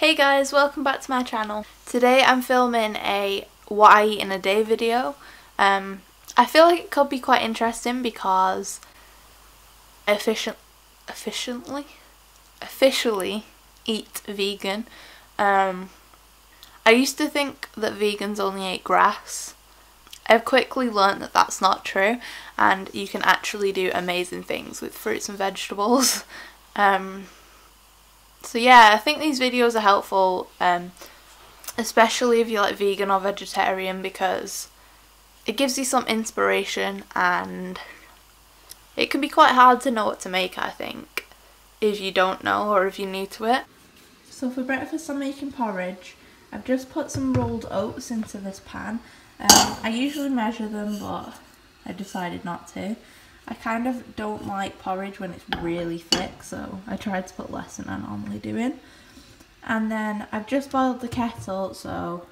Hey guys, welcome back to my channel. Today I'm filming a what I eat in a day video. I feel like it could be quite interesting because officially eat vegan. I used to think that vegans only ate grass. I've quickly learned that that's not true, and you can actually do amazing things with fruits and vegetables. So yeah, I think these videos are helpful, especially if you're like vegan or vegetarian, because it gives you some inspiration, and it can be quite hard to know what to make, I think, if you don't know or if you're new to it. So for breakfast I'm making porridge. I've just put some rolled oats into this pan. I usually measure them, but I decided not to. I kind of don't like porridge when it's really thick, so I tried to put less than I normally do in. And then I've just boiled the kettle, so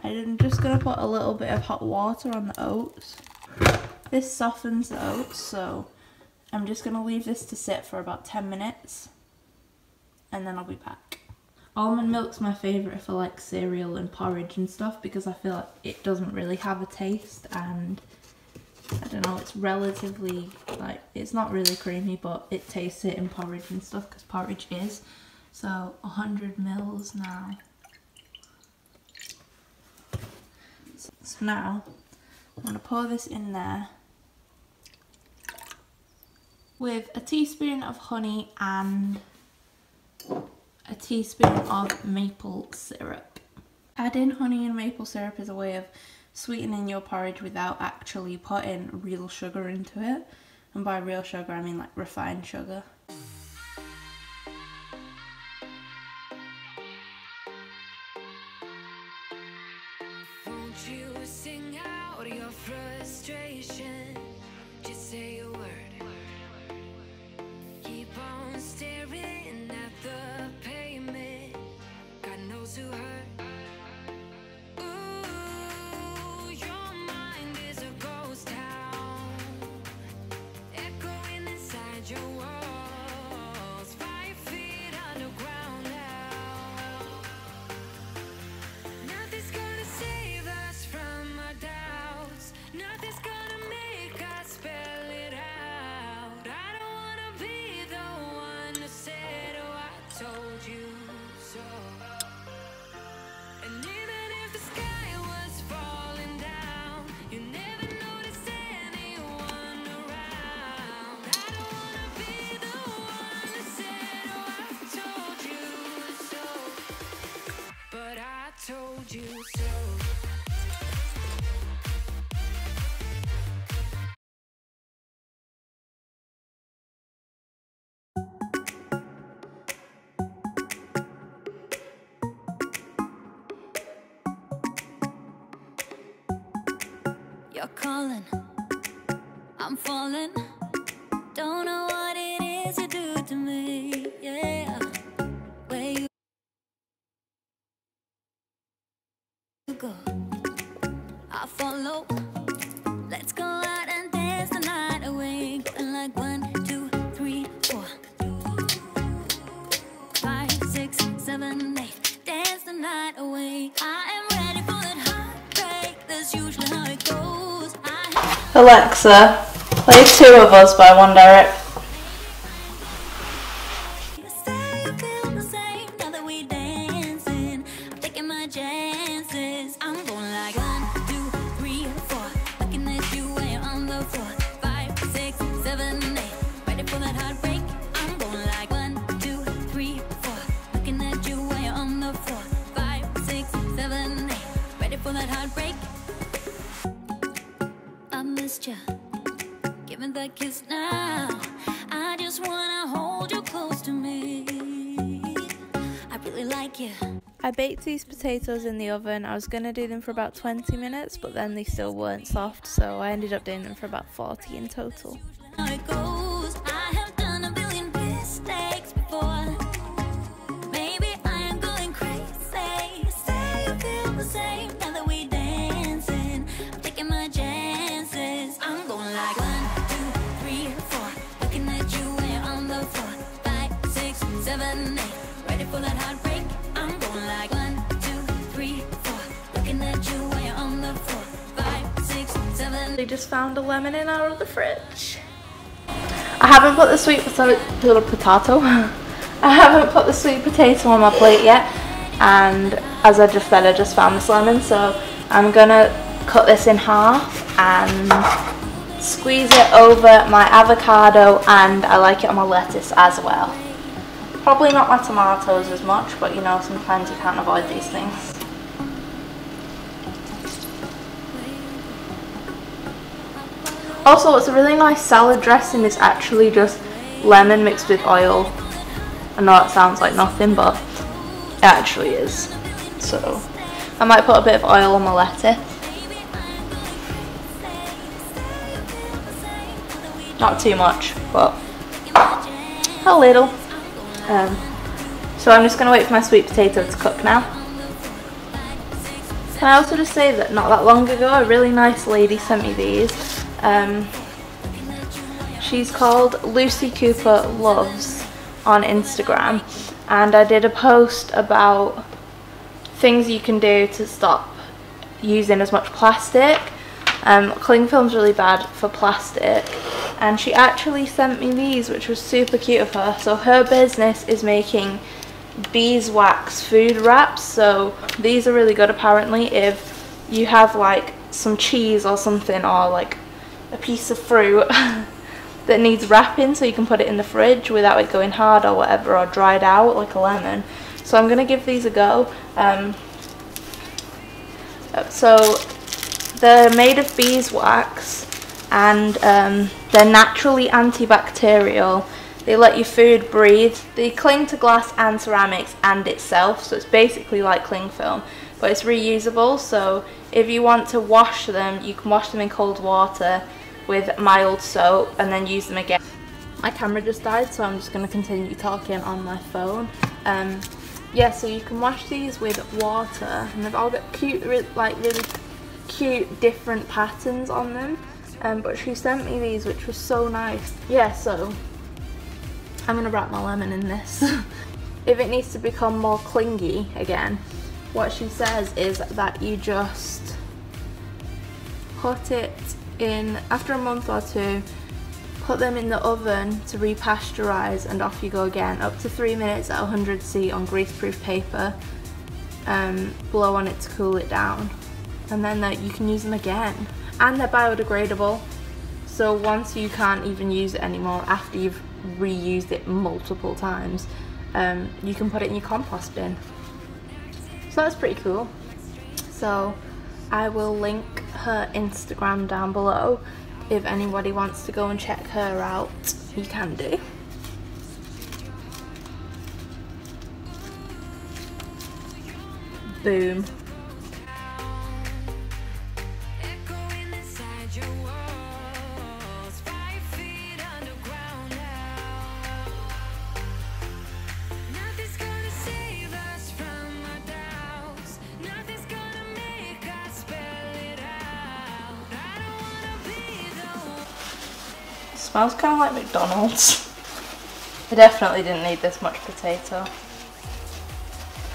I'm just going to put a little bit of hot water on the oats. This softens the oats, so I'm just going to leave this to sit for about 10 minutes and then I'll be back. Almond milk's my favourite for like cereal and porridge and stuff, because I feel like it doesn't really have a taste, and I don't know, it's relatively, like, it's not really creamy, but it tastes it in porridge and stuff, because porridge is. So 100 mils now. So now I'm going to pour this in there with a teaspoon of honey and a teaspoon of maple syrup. Adding honey and maple syrup is a way of sweetening your porridge without actually putting real sugar into it. And by real sugar I mean like refined sugar. Won't you sing out your frustration? Just say a word. Keep on staring at the pavement. God knows who hurt. Ooh, your mind is a ghost town, echoing inside your walls, 5 feet underground now. Nothing's gonna save us from our doubts. Nothing's gonna make us spell it out. I don't wanna be the one who said, oh, I told you so. And even if the sky was falling down, you never noticed anyone around. I don't wanna be the one who said, oh, I told you so. But I told you so. You're calling, I'm falling. Don't know what it is you do to me, yeah. Where you go, I follow. Let's go out and dance the night away. Going like 1, 2, 3, 4, 5, 6, 7, 8. Dance the night away. I am ready for that heartbreak. That's usually how it goes. Alexa, play Two of Us by One Direction. Say you feel the same now that we dancing. I'm taking my chances. I'm going like 1, 2, 3, 4. Looking at you when you're on the floor. 5, 6, 7, 8. Ready for that heartbreak. I'm going like 1, 2, 3, 4. Looking at you when you're on the floor. 5, 6, 7, 8. Ready for that heartbreak. I missed you. Give me that kiss now. I just wanna hold you close to me. I really like you. I baked these potatoes in the oven. I was going to do them for about 20 minutes, but then they still weren't soft, so I ended up doing them for about 40 in total. How it goes. I have done a billion mistakes before. Maybe I am going crazy. Say you feel the same now that we dancing. I'm taking my chances. I'm going like 1, 2, 3, 4. Looking at you when you're just found a lemon in out of the fridge. I haven't put the sweet potato. I haven't put the sweet potato on my plate yet, and as I just said, I just found this lemon, so I'm gonna cut this in half and squeeze it over my avocado, and I like it on my lettuce as well. Probably not my tomatoes as much, but you know, sometimes you can't avoid these things. Also, what's a really nice salad dressing is actually just lemon mixed with oil. I know that sounds like nothing, but it actually is. So, I might put a bit of oil on my lettuce. Not too much, but a little. So I'm just going to wait for my sweet potato to cook now. Can I also just say that not that long ago, a really nice lady sent me these. She's called Lucy Cooper Loves on Instagram, and I did a post about things you can do to stop using as much plastic. Cling film's really bad for plastic, and she actually sent me these, which was super cute of her. So her business is making beeswax food wraps, so these are really good apparently if you have like some cheese or something, or like a piece of fruit that needs wrapping, so you can put it in the fridge without it going hard or whatever, or dried out like a lemon. So I'm gonna give these a go. So they're made of beeswax, and they're naturally antibacterial. They let your food breathe. They cling to glass and ceramics and itself, so it's basically like cling film, but it's reusable. So if you want to wash them, you can wash them in cold water with mild soap and then use them again. My camera just died, so I'm just going to continue talking on my phone. Yeah, so you can wash these with water, and they've all got cute, like really cute different patterns on them. But she sent me these, which was so nice. Yeah, so I'm going to wrap my lemon in this. If it needs to become more clingy again, what she says is that you just put it in, after a month or two, put them in the oven to repasteurize, and off you go again, up to 3 minutes at 100°C on greaseproof paper. Blow on it to cool it down, and then you can use them again. And they're biodegradable, so once you can't even use it anymore after you've reused it multiple times, you can put it in your compost bin. So that's pretty cool. So I will link her Instagram down below. If anybody wants to go and check her out, you can do. Boom. Echoing inside your walls, 5 feet underground now. Nothing's gonna save us from our doubts. Nothing's gonna make us spell it out. I don't wanna be the one. Smells kind of like McDonald's. I definitely didn't need this much potato.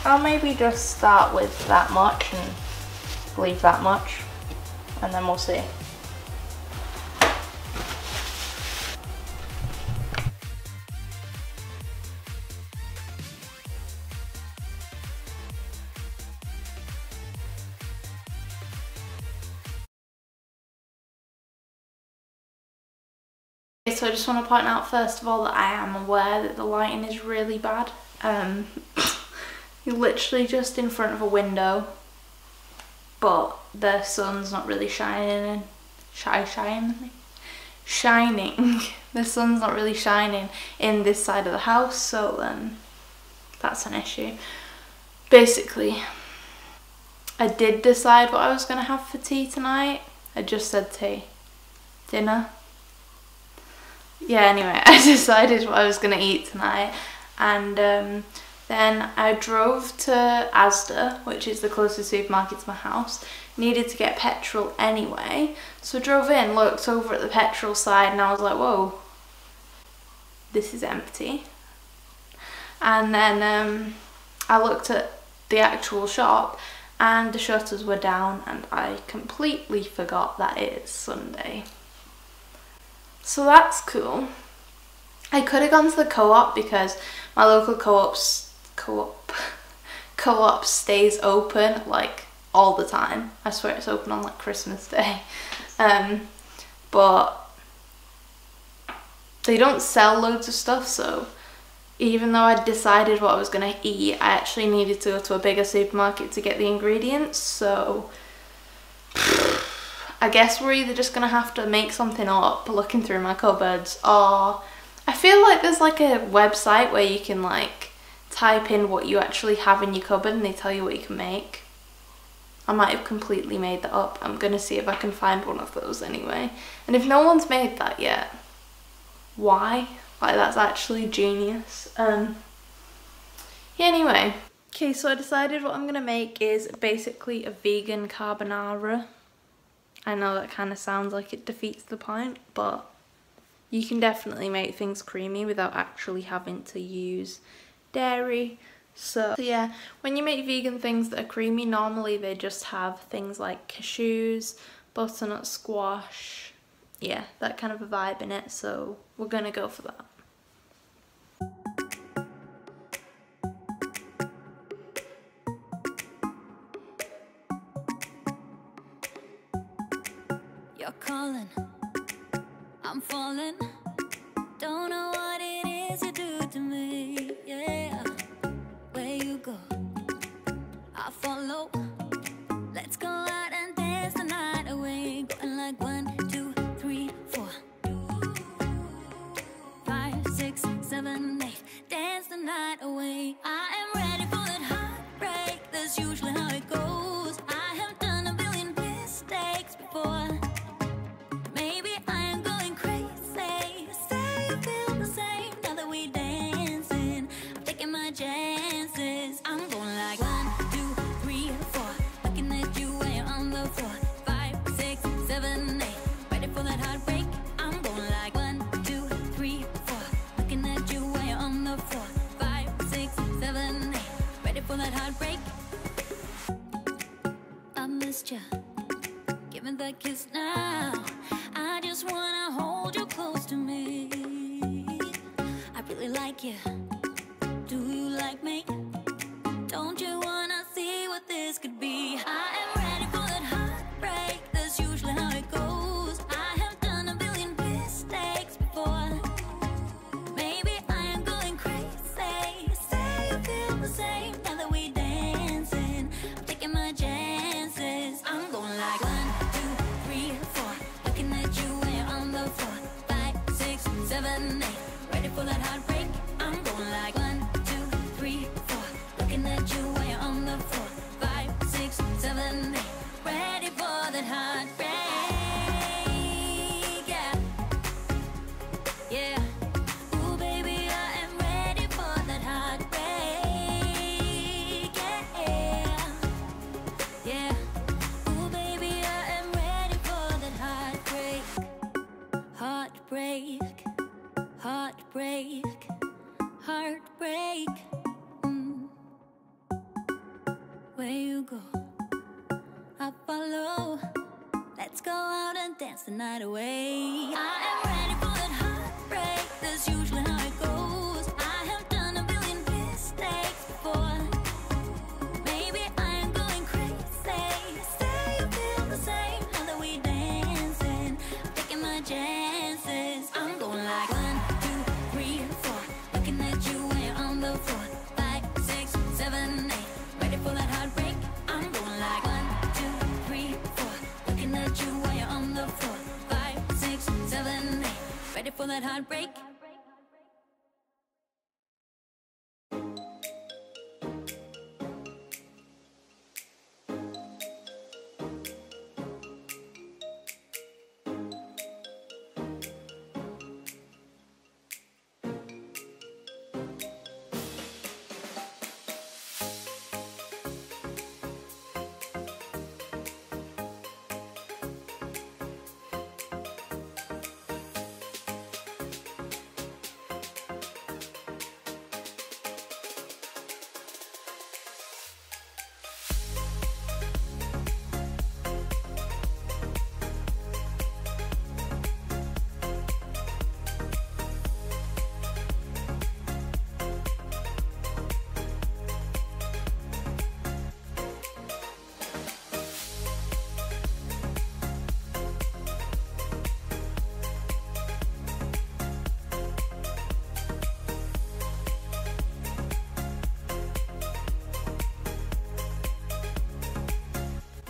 I'll maybe just start with that much and leave that much, and then we'll see. So I just want to point out first of all that I am aware that the lighting is really bad. You're literally just in front of a window, but the sun's not really shining. The sun's not really shining in this side of the house, so that's an issue. Basically, I did decide what I was going to have for tea tonight. I just said tea. Dinner. Yeah, anyway, I decided what I was going to eat tonight, and then I drove to Asda, which is the closest supermarket to my house. Needed to get petrol anyway, so I drove in, looked over at the petrol side, and I was like, whoa, this is empty. And then I looked at the actual shop, and the shutters were down, and I completely forgot that it is Sunday. So that's cool. I could have gone to the co-op because my local co-op stays open like all the time. I swear it's open on like Christmas Day. But they don't sell loads of stuff, so even though I decided what I was gonna eat, I actually needed to go to a bigger supermarket to get the ingredients, so I guess we're either just gonna have to make something up looking through my cupboards, or I feel like there's like a website where you can like type in what you actually have in your cupboard and they tell you what you can make. I might have completely made that up. I'm gonna see if I can find one of those anyway. And if no one's made that yet, why? Like, that's actually genius. Yeah, anyway. Okay, so I decided what I'm gonna make is basically a vegan carbonara. I know that kind of sounds like it defeats the point, but you can definitely make things creamy without actually having to use dairy. So yeah, when you make vegan things that are creamy, normally they just have things like cashews, butternut squash, yeah, that kind of a vibe in it, so we're gonna go for that. You're calling, I'm falling. Don't know what it is you do to me, yeah. Where you go, I follow. Let's go out and dance the night away. Going like 1, 2, 3, 4, 5, 6, 7, 8. Dance the night away. I am ready for that heartbreak. That's usually how it goes. I have done a billion mistakes before. Maybe I am going crazy. Say you feel the same now that we dancing. I'm taking my chances. I'm going like 1, 2, 3, 4. Looking at you when you're on the floor. 5, 6, 7, 8. Ready for that heartbreak. I'm going like 1, 2, 3, 4. Looking at you when you're on the floor. 5, 6, 7, 8. Ready for that heartbreak. I missed you. Give me that kiss now. I just wanna hold you close to me. I really like you. Do you like me? Don't you wanna see what this could be? I am ready for that heartbreak. That's usually how it goes. I have done a billion mistakes before. Maybe I am going crazy. Say you feel the same now that we dancing. I'm taking my chances. I'm going like 1, 2, 3, 4. Looking at you when you're on the floor. 5, 6, 7, 8. Ready for that heartbreak. I'm going like 1, 2, 3, 4. Looking at you when you're on the floor. 5, 6, 7, 8. Ready for that heartbreak. Yeah. Yeah. Ooh, baby, I am ready for that heartbreak. Yeah. Yeah. Ooh, baby, I am ready for that heartbreak. Heartbreak. Heartbreak. Heartbreak. Where you go, I follow. Let's go out and dance the night away. I am ready for that heartbreak. That's usually how it goes. I have done a billion mistakes before. Maybe I am going crazy. Say you feel the same now that we dancing. I'm taking my chances. I'm going like 1, 2, 3, 4. Looking at you when you're on the floor. 5, 6, 7, 8. Ready for that heartbreak. I'm going like 1, 2, 3, 4. Looking at you when you're on the floor. 5, 6, 7, 8. Ready for that heartbreak.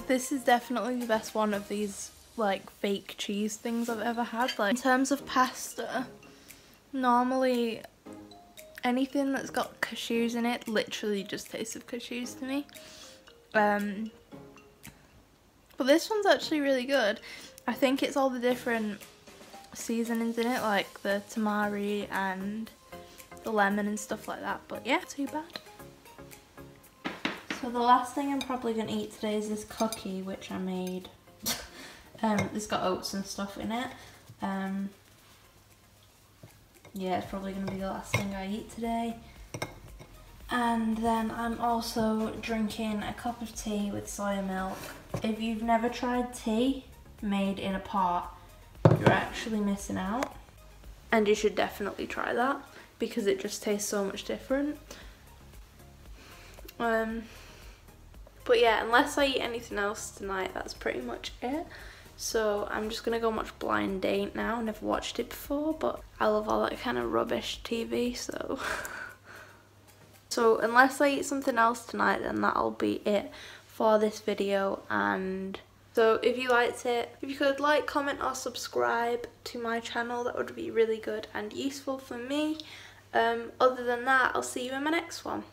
This is definitely the best one of these like fake cheese things I've ever had. Like in terms of pasta, normally anything that's got cashews in it literally just tastes of cashews to me. But this one's actually really good. I think it's all the different seasonings in it, like the tamari and the lemon and stuff like that. But yeah, too bad. So the last thing I'm probably going to eat today is this cookie which I made. It's got oats and stuff in it. Yeah, it's probably going to be the last thing I eat today. And then I'm also drinking a cup of tea with soya milk. If you've never tried tea made in a pot, you're actually missing out. And you should definitely try that because it just tastes so much different. But yeah, unless I eat anything else tonight, that's pretty much it. So I'm just gonna go watch Blind Date now. Never watched it before, but I love all that kind of rubbish TV, so. So unless I eat something else tonight, then that'll be it for this video. And so if you liked it, if you could like, comment or subscribe to my channel, that would be really good and useful for me. Other than that, I'll see you in my next one.